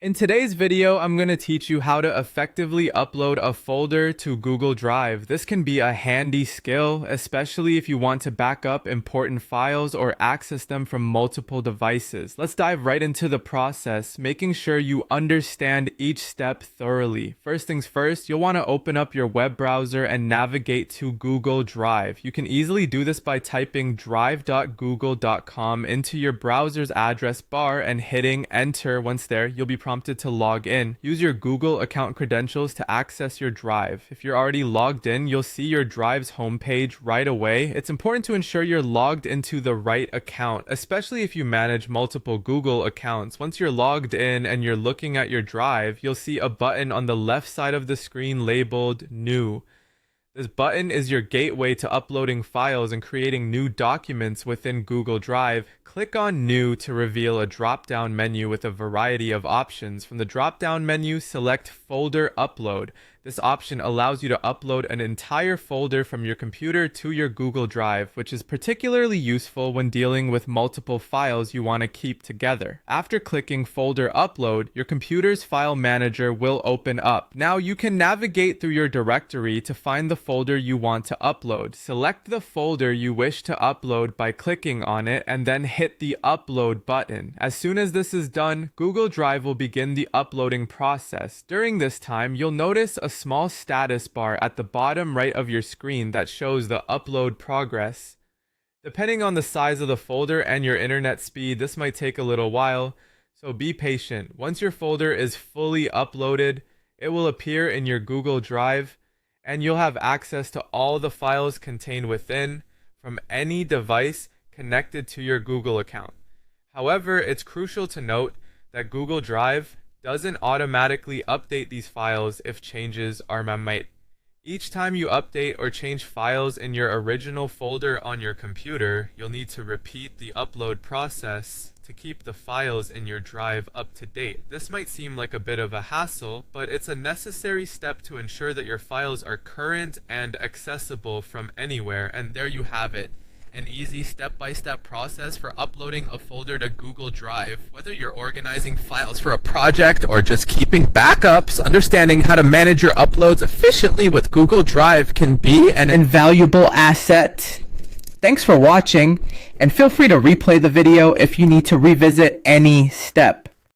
In today's video, I'm going to teach you how to effectively upload a folder to Google Drive. This can be a handy skill, especially if you want to back up important files or access them from multiple devices. Let's dive right into the process, making sure you understand each step thoroughly. First things first, you'll want to open up your web browser and navigate to Google Drive. You can easily do this by typing drive.google.com into your browser's address bar and hitting enter. Once there, you'll be prompted to log in. Use your Google account credentials to access your Drive. If you're already logged in, you'll see your Drive's homepage right away. It's important to ensure you're logged into the right account, especially if you manage multiple Google accounts. Once you're logged in and you're looking at your Drive, you'll see a button on the left side of the screen labeled New. This button is your gateway to uploading files and creating new documents within Google Drive. Click on New to reveal a drop-down menu with a variety of options. From the drop-down menu, select Folder Upload. This option allows you to upload an entire folder from your computer to your Google Drive, which is particularly useful when dealing with multiple files you want to keep together. After clicking Folder Upload, your computer's file manager will open up. Now you can navigate through your directory to find the folder you want to upload. Select the folder you wish to upload by clicking on it and then hit the Upload button. As soon as this is done, Google Drive will begin the uploading process. During this time, you'll notice a small status bar at the bottom right of your screen that shows the upload progress. Depending on the size of the folder and your internet speed, this might take a little while, so be patient. Once your folder is fully uploaded, it will appear in your Google Drive, and you'll have access to all the files contained within from any device connected to your Google account. However, it's crucial to note that Google Drive doesn't automatically update these files if changes are made. Each time you update or change files in your original folder on your computer, you'll need to repeat the upload process to keep the files in your drive up to date. This might seem like a bit of a hassle, but it's a necessary step to ensure that your files are current and accessible from anywhere. And there you have it. An easy step-by-step process for uploading a folder to Google Drive. Whether you're organizing files for a project or just keeping backups, understanding how to manage your uploads efficiently with Google Drive can be an invaluable asset. Thanks for watching, and feel free to replay the video if you need to revisit any step.